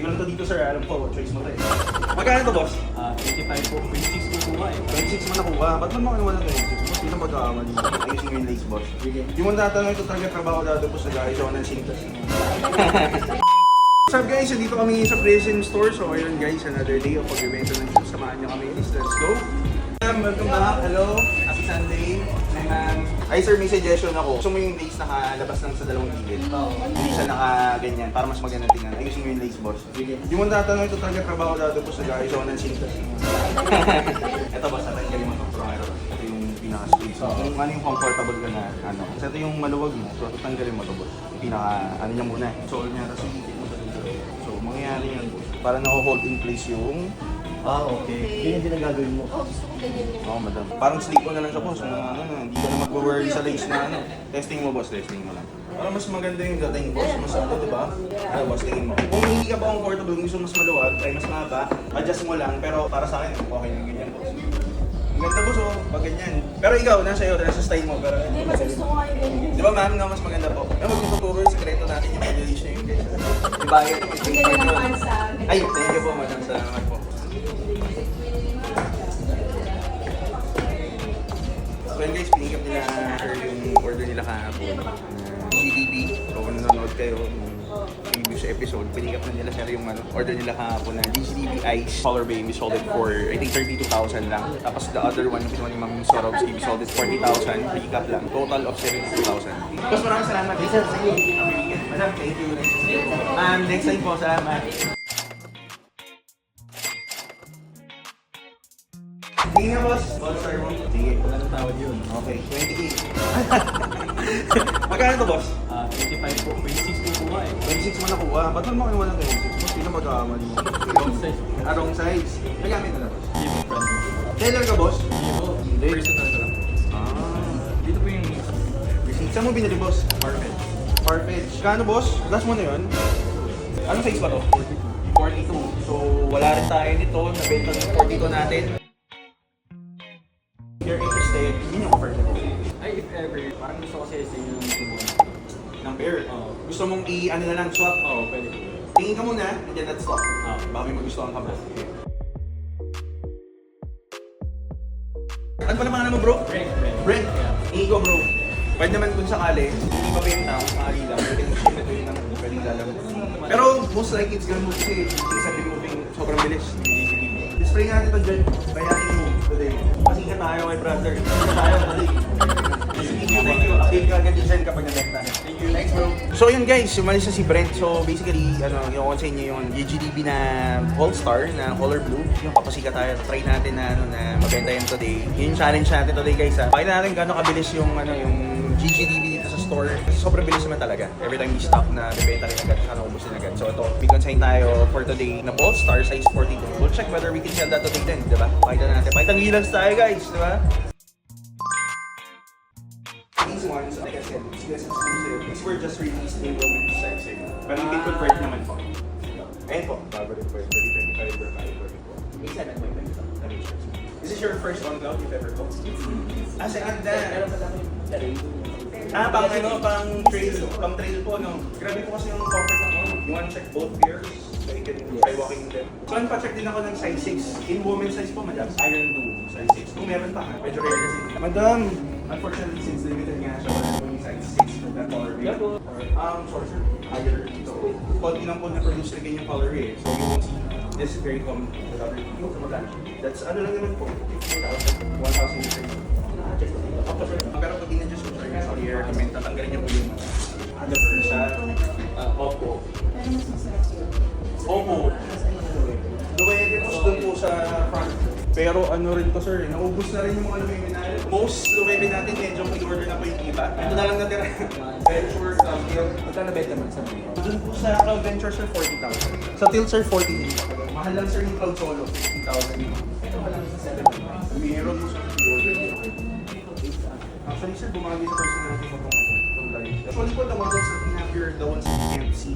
Tingnan to dito sir, alam ko, choice mo to eh. Magkano to boss? 25 po. 26 po kuha eh. 26 mo nakuha. Ba't man makinuha ng 26 boss? Hindi na pagkakamali. Ayusin mo yung lace boss. Hindi mo natanong ito talaga trabaho dati po sa guys. So, ng sintas. What's up guys? So, dito kami sa Prison Store. So ayun guys, another day of pag-evento ng shoes. Samahan nyo kami. Let's go! Welcome back. Hello. Happy Sunday. Hi ma'am. Ay sir, may suggestion ako. Gusto mo yung lace nakalabas lang sa dalawang gilid? Hindi siya naka-ganyan para mas maganda tingnan. Ayusin mo yung lace boss. Hindi mo natanong ito talaga trabaho dati po sa guys. So ng sintas. Ito boss, natanggalin mo itong prongero. Ito yung pinaka-space. Kung ano yung comfortable ka na ano. Kasi ito yung maluwag mo. So tatanggalin mo ito boss. Yung pinaka-ano niya muna. Sole niya. Tapos yung mo sa dito. So mangyayari yan boss. Para na-hold in place yung Okay. Ganyan din ang gagawin mo. Gusto ko ganyan yung... Oo, madam. Parang slip na lang siya, boss. Hindi ka na mag-worry sa lace na ano. Testing mo, boss. Testing mo lang. Para mas maganda yung dating, boss. Mas ano, diba? Ano, boss, tingin mo. Kung hindi ka pa comfortable, kung gusto mas maluwag, ay mas mahaba, adjust mo lang. Pero para sa akin, okay yung ganyan, boss. Ang ganda, boss, oh. Pag ganyan. Pero ikaw, nasa iyo, nasa style mo. Pero, Hindi, mas gusto ko nga yung ganyan. di ba, ma'am, na mas maganda po? Kaya magtuturo yung sekreto natin yung regulation yung ganyan. Diba, yan? Ang ganda naman sa... Ay, thank you po, madam, salamat po. So yun guys, pinigap nila or yung order nila kahapon. GDB. So kung nanonood kayo ng previous episode, pinigap na nila sir yung order nila kahapon na GDB Ice Color Baby sold it for I think 32,000 lang. Tapos the other one, yung ni Ma'am Swarovski, we sold it 40,000. Recap lang. Total of 72,000. Tapos maraming salamat. Sir, sa iyo. Madam, thank you. Next time po, salamat. Sige nga boss. All-star mo. Sige. Wala nang tawad yun. Okay, 20K. Magkano to boss? 25 po. 26 po kuha eh. 26 mo nakuha. Ba't man makinuha ng 26 boss? Hindi na magkakamali. Wrong size po. Wrong size. Nagamit na na boss. Hindi po friend mo. Tailor ka boss? Hindi po. Hindi. Personal na lang. Dito po yung Receipt. Saan mo binili boss? Market. Farfetch. Kano boss? Last mo na yun? Anong size ba to? 42. 42. So wala rin tayo nito. Nabenta ng 42 natin. If you're interested, yun yung offer ko. Ay, if ever, parang gusto ko sa inyo yung tumulong. Ng pair. Oo. Gusto mong i-ano na lang, swap? Oo, pwede. Tingin ka muna, and then let's talk. Baka may magustuhan ka ba? Ano pa naman mo bro? Brent. Ego bro. Pwede naman kung sakali, hindi pa benta, kung sakali lang, pwede mo ship ito yun ang pwede lalamog. Pero most likely it's gonna move kasi sa removing sobrang bilis. Display natin ito dyan, kaya natin i-move today. Kasi ka tayo kay brother. Kasi tayo today. Thank you. Update ka agad dyan kapag nabenta. Thank you. Thanks bro. So yun guys, umalis na si Brent. So basically, yung sa inyo yung GGDB na All-Star na color blue. Yung kapasika tayo, try natin na, na mabenta yan today. Yun yung challenge natin today guys ha. Pakita natin gano'ng kabilis yung, yung GGDB dito sa store. Kasi sobrang bilis naman talaga. Every time we stop na bibenta rin agad, sana ubos din agad. So ito, big consign tayo for today na All-Star size 42. We'll check whether we can sell that today din, diba? Pakita natin. Pakita ng gilas tayo guys, diba? These ones, like I said, CS exclusive. These were just released in women's size. Pero you can convert naman po. Ayun po, favorite po. 30, 35, or 5, 44. This is your first on cloud you've ever bought? Ah, si Anda. Pang ano, pang trail po, no? Grabe po kasi yung comfort ng ano. You wanna check both pairs? So you can try walking them. So, pa-check din ako ng size 6. In women's size po, madam. Iron 2, size 6. Kung meron pa, medyo rare kasi. Madam, unfortunately, since limited nga siya, wala po yung size 6 for that color rate. Sorry sir, higher. So, konti lang po na-produce na ganyan color rate. So, you won't see this is very common with other people. So, magkano? That's ano lang naman po, 1,000 liters. Pero pag in-adjust mo siya, sorry, recommend tatanggalin niyo po yung lever sa Oppo. Oppo. Luwede po doon po sa front. Pero ano rin to sir, naubos na rin yung mga luwede natin. Most luwede natin medyo pre-order na po yung iba. Ito na lang natira. Venture, Magkano benta man sa mga? doon po sa Cloud Venture sir, 40,000. Sa Tilt sir, 40,000. Mahal lang sir yung Cloud Solo, 50,000. Ito pa lang sa 7. Meron mo sa pre-order. Actually sir, bumagi sa personality ko itong live. Actually po, the models that we have here, the ones that you can't see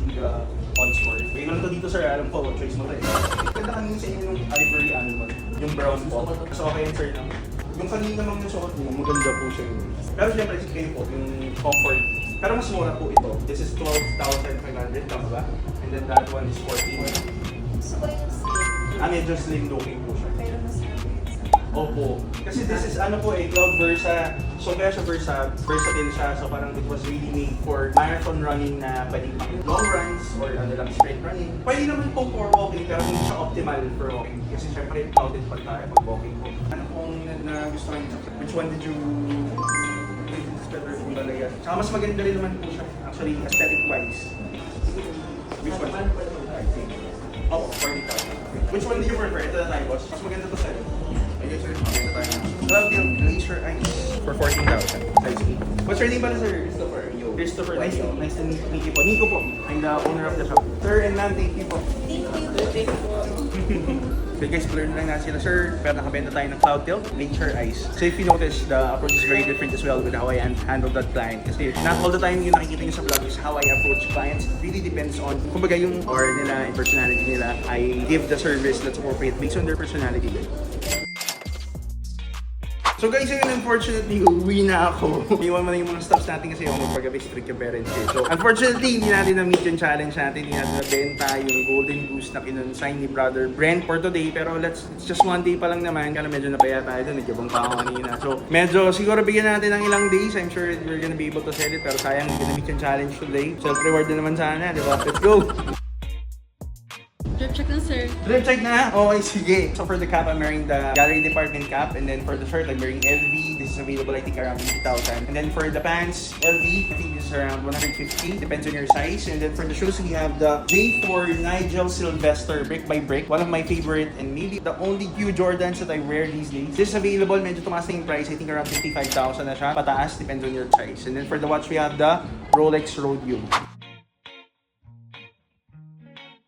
on store. Tingnan to dito sir, alam ko, choice mo to eh. Ganda kanina sa inyo yung ivory animal, yung brown po. So okay yan sir, no? Yung kanina namang yung suot mo, maganda po siya yun. Pero siyempre, kayo po, yung comfort. Pero mas mura po ito. This is 12,500, tama ba? And then that one is 14. medyo slim looking po siya. Pero mas Opo. Kasi this is ano po Cloud Versa. So kaya siya versatile siya. So parang it was really made for marathon running na pwedeng long runs or ano lang straight running. Pwede naman po for walking pero hindi siya optimal for walking. Kasi syempre counted pa tayo pag walking po. Ano pong nagustuhan niyo? Which one did you think is better po talaga? Tsaka mas maganda rin naman po siya. Actually, aesthetic wise. Which one? Oh, 40,000. Which one do you prefer? Ito na tayo, boss. Mas maganda to sa'yo. Ayun, sir. Maganda tayo. Cloud Hill Glacier Ice for 14,000. Size 8. What's your name pala, sir? Christopher. Christopher. Nice to meet you po. Nico po. I'm the owner of the shop. Sir and ma'am, thank you po. Thank you. So guys, blur na lang natin sila, sir. Pero nakabenta tayo ng Cloud Hill Glacier Ice. So if you notice, the approach is very different as well with how I handle that client. Kasi not all the time yung nakikita nyo sa vlog is how I approach clients. It really depends on, kumbaga yung aura nila, yung personality nila. I give the service that's appropriate based on their personality. So guys, yun, unfortunately, uwi na ako. Iwan mo na yung mga stuffs natin kasi yung magpagabi strict yung parents eh. So unfortunately, hindi natin na-meet yung challenge natin. Hindi natin nabenta yung golden goose na kinonsign ni brother Brent for today. Pero it's just one day pa lang naman. Kaya medyo napaya tayo doon. Nagkabang pa ako kanina. So medyo siguro bigyan natin ng ilang days. I'm sure we're gonna be able to sell it. Pero sayang, hindi na-meet yung challenge today. Self-reward na naman sana, di ba? Let's go! Drip check na, sir. Drip check na? Okay, sige. So for the cap, I'm wearing the gallery department cap. And then for the shirt, I'm wearing LV. This is available, I think, around 80,000. And then for the pants, LV, I think this is around 150. Depends on your size. And then for the shoes, we have the J4 Nigel Sylvester Brick by Brick. One of my favorite and maybe the only few Jordans that I wear these days. This is available, medyo tumaas na yung price. I think around 55,000 na siya. Pataas, depends on your size. And then for the watch, we have the Rolex Rodeo.